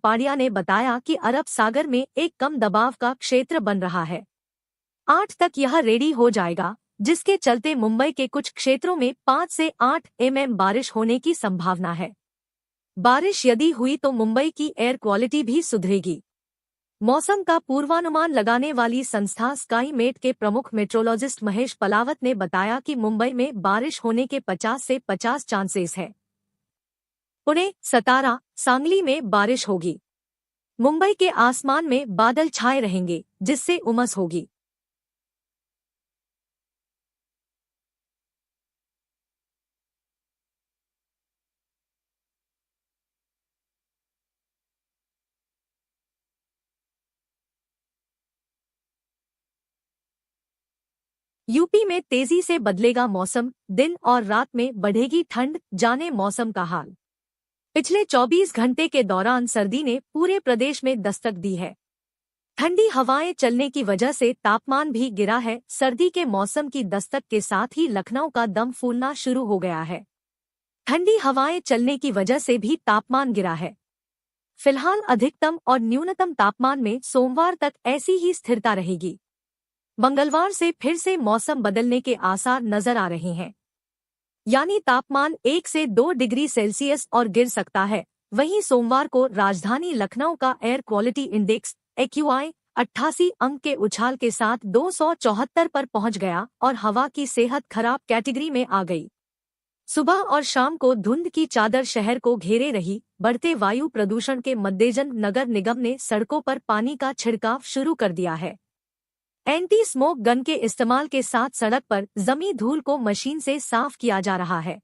कपाड़िया ने बताया कि अरब सागर में एक कम दबाव का क्षेत्र बन रहा है। 8 तक यह रेडी हो जाएगा, जिसके चलते मुंबई के कुछ क्षेत्रों में 5 से 8 mm बारिश होने की संभावना है। बारिश यदि हुई तो मुंबई की एयर क्वालिटी भी सुधरेगी। मौसम का पूर्वानुमान लगाने वाली संस्था स्काई मेट के प्रमुख मेट्रोलॉजिस्ट महेश पलावत ने बताया कि मुंबई में बारिश होने के 50 से 50 चांसेस है। पुणे, सतारा, सांगली में बारिश होगी। मुंबई के आसमान में बादल छाए रहेंगे, जिससे उमस होगी। यूपी में तेजी से बदलेगा मौसम, दिन और रात में बढ़ेगी ठंड, जाने मौसम का हाल। पिछले 24 घंटे के दौरान सर्दी ने पूरे प्रदेश में दस्तक दी है। ठंडी हवाएं चलने की वजह से तापमान भी गिरा है। सर्दी के मौसम की दस्तक के साथ ही लखनऊ का दम फूलना शुरू हो गया है। ठंडी हवाएं चलने की वजह से भी तापमान गिरा है। फिलहाल अधिकतम और न्यूनतम तापमान में सोमवार तक ऐसी ही स्थिरता रहेगी। मंगलवार से फिर से मौसम बदलने के आसार नजर आ रहे हैं, यानी तापमान 1 से 2 डिग्री सेल्सियस और गिर सकता है। वहीं सोमवार को राजधानी लखनऊ का एयर क्वालिटी इंडेक्स AQI 88 अंक के उछाल के साथ 274 पर पहुंच गया और हवा की सेहत खराब कैटेगरी में आ गई। सुबह और शाम को धुंध की चादर शहर को घेरे रही। बढ़ते वायु प्रदूषण के मद्देनजर नगर निगम ने सड़कों पर पानी का छिड़काव शुरू कर दिया है। एंटी स्मोक गन के इस्तेमाल के साथ सड़क पर जमी धूल को मशीन से साफ किया जा रहा है।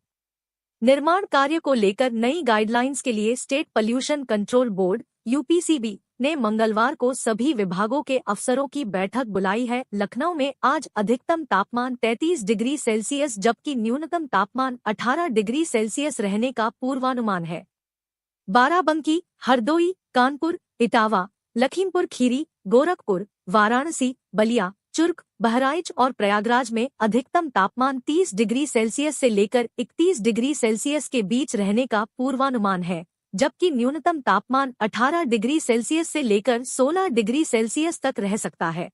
निर्माण कार्य को लेकर नई गाइडलाइंस के लिए state pollution control board UPCB ने मंगलवार को सभी विभागों के अफसरों की बैठक बुलाई है। लखनऊ में आज अधिकतम तापमान 33 डिग्री सेल्सियस जबकि न्यूनतम तापमान 18 डिग्री सेल्सियस रहने का पूर्वानुमान है। बाराबंकी, हरदोई, कानपुर, इटावा, लखीमपुर खीरी, गोरखपुर, वाराणसी, बलिया, चुर्क, बहराइच और प्रयागराज में अधिकतम तापमान 30 डिग्री सेल्सियस से लेकर 31 डिग्री सेल्सियस के बीच रहने का पूर्वानुमान है, जबकि न्यूनतम तापमान 18 डिग्री सेल्सियस से लेकर 16 डिग्री सेल्सियस तक रह सकता है।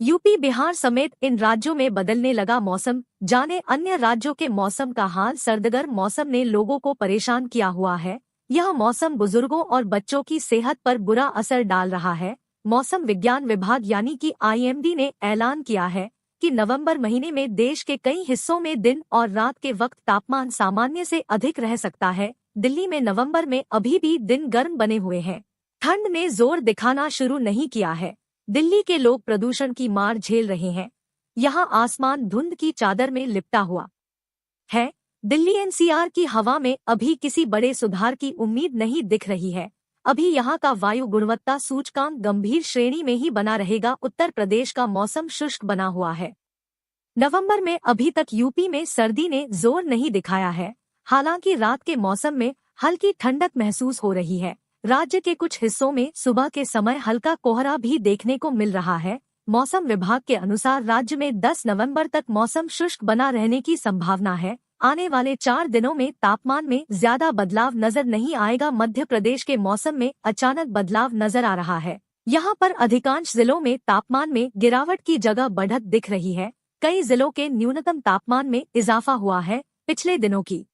यूपी, बिहार समेत इन राज्यों में बदलने लगा मौसम, जाने अन्य राज्यों के मौसम का हाल। सर्दगर्म मौसम ने लोगों को परेशान किया हुआ है। यह मौसम बुजुर्गों और बच्चों की सेहत पर बुरा असर डाल रहा है। मौसम विज्ञान विभाग यानी कि IMD ने ऐलान किया है कि नवंबर महीने में देश के कई हिस्सों में दिन और रात के वक्त तापमान सामान्य से अधिक रह सकता है। दिल्ली में नवंबर में अभी भी दिन गर्म बने हुए हैं। ठंड ने जोर दिखाना शुरू नहीं किया है। दिल्ली के लोग प्रदूषण की मार झेल रहे हैं। यहाँ आसमान धुंध की चादर में लिपटा हुआ है। दिल्ली NCR की हवा में अभी किसी बड़े सुधार की उम्मीद नहीं दिख रही है। अभी यहाँ का वायु गुणवत्ता सूचकांक गंभीर श्रेणी में ही बना रहेगा। उत्तर प्रदेश का मौसम शुष्क बना हुआ है। नवंबर में अभी तक यूपी में सर्दी ने जोर नहीं दिखाया है। हालांकि रात के मौसम में हल्की ठंडक महसूस हो रही है। राज्य के कुछ हिस्सों में सुबह के समय हल्का कोहरा भी देखने को मिल रहा है। मौसम विभाग के अनुसार राज्य में 10 नवंबर तक मौसम शुष्क बना रहने की संभावना है। आने वाले 4 दिनों में तापमान में ज्यादा बदलाव नजर नहीं आएगा। मध्य प्रदेश के मौसम में अचानक बदलाव नजर आ रहा है। यहाँ पर अधिकांश जिलों में तापमान में गिरावट की जगह बढ़त दिख रही है। कई जिलों के न्यूनतम तापमान में इजाफा हुआ है। पिछले दिनों की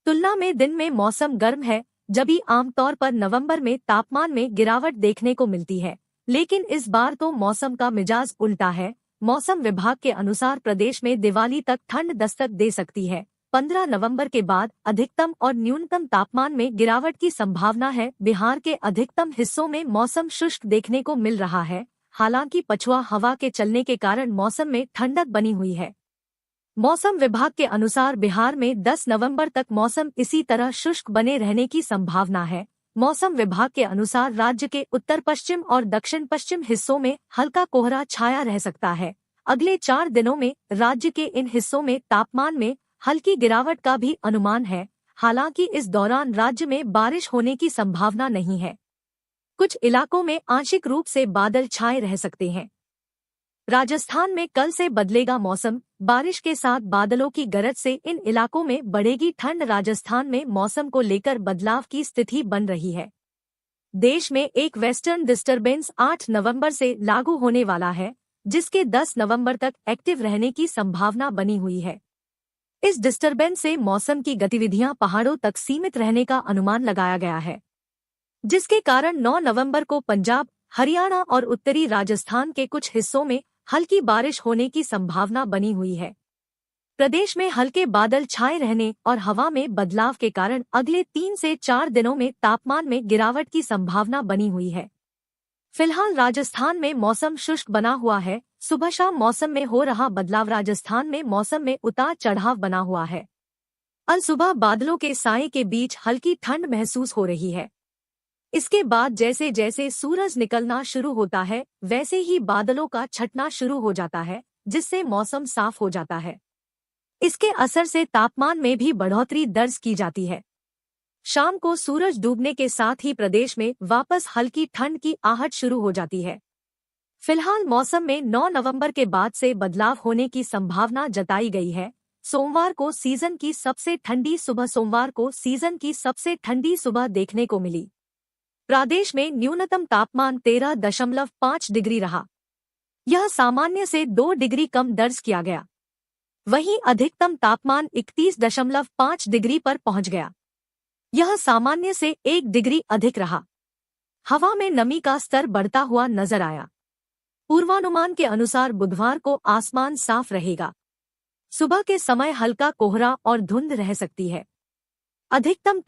तुलना में दिन में मौसम गर्म है, जबकि आमतौर पर नवंबर में तापमान में गिरावट देखने को मिलती है। लेकिन इस बार तो मौसम का मिजाज उल्टा है। मौसम विभाग के अनुसार प्रदेश में दिवाली तक ठंड दस्तक दे सकती है। 15 नवंबर के बाद अधिकतम और न्यूनतम तापमान में गिरावट की संभावना है। बिहार के अधिकतम हिस्सों में मौसम शुष्क देखने को मिल रहा है। हालांकि पछुआ हवा के चलने के कारण मौसम में ठंडक बनी हुई है। मौसम विभाग के अनुसार बिहार में 10 नवंबर तक मौसम इसी तरह शुष्क बने रहने की संभावना है। मौसम विभाग के अनुसार राज्य के उत्तर पश्चिम और दक्षिण पश्चिम हिस्सों में हल्का कोहरा छाया रह सकता है। अगले 4 दिनों में राज्य के इन हिस्सों में तापमान में हल्की गिरावट का भी अनुमान है। हालांकि इस दौरान राज्य में बारिश होने की संभावना नहीं है। कुछ इलाकों में आंशिक रूप से बादल छाए रह सकते हैं। राजस्थान में कल से बदलेगा मौसम। बारिश के साथ बादलों की गरज से इन इलाकों में बढ़ेगी ठंड। राजस्थान में मौसम को लेकर बदलाव की स्थिति बन रही है। देश में एक वेस्टर्न डिस्टरबेंस 8 नवंबर से लागू होने वाला है, जिसके 10 नवंबर तक एक्टिव रहने की संभावना बनी हुई है। इस डिस्टरबेंस से मौसम की गतिविधियां पहाड़ों तक सीमित रहने का अनुमान लगाया गया है, जिसके कारण 9 नवंबर को पंजाब, हरियाणा और उत्तरी राजस्थान के कुछ हिस्सों में हल्की बारिश होने की संभावना बनी हुई है। प्रदेश में हल्के बादल छाए रहने और हवा में बदलाव के कारण अगले 3 से 4 दिनों में तापमान में गिरावट की संभावना बनी हुई है। फिलहाल राजस्थान में मौसम शुष्क बना हुआ है। सुबह शाम मौसम में हो रहा बदलाव राजस्थान में मौसम में उतार चढ़ाव बना हुआ है। अल सुबह बादलों के साए के बीच हल्की ठंड महसूस हो रही है। इसके बाद जैसे जैसे सूरज निकलना शुरू होता है, वैसे ही बादलों का छटना शुरू हो जाता है, जिससे मौसम साफ हो जाता है। इसके असर से तापमान में भी बढ़ोतरी दर्ज की जाती है। शाम को सूरज डूबने के साथ ही प्रदेश में वापस हल्की ठंड की आहट शुरू हो जाती है। फिलहाल मौसम में 9 नवंबर के बाद से बदलाव होने की संभावना जताई गई है। सोमवार को सीजन की सबसे ठंडी सुबह देखने को मिली। प्रदेश में न्यूनतम तापमान 13.5 डिग्री रहा। यह सामान्य से 2 डिग्री कम दर्ज किया गया। वहीं अधिकतम तापमान 31.5 डिग्री पर पहुंच गया। यह सामान्य से 1 डिग्री अधिक रहा। हवा में नमी का स्तर बढ़ता हुआ नजर आया। पूर्वानुमान के अनुसार बुधवार को आसमान साफ रहेगा। सुबह के समय हल्का कोहरा और धुंध रह सकती है। अधिकतम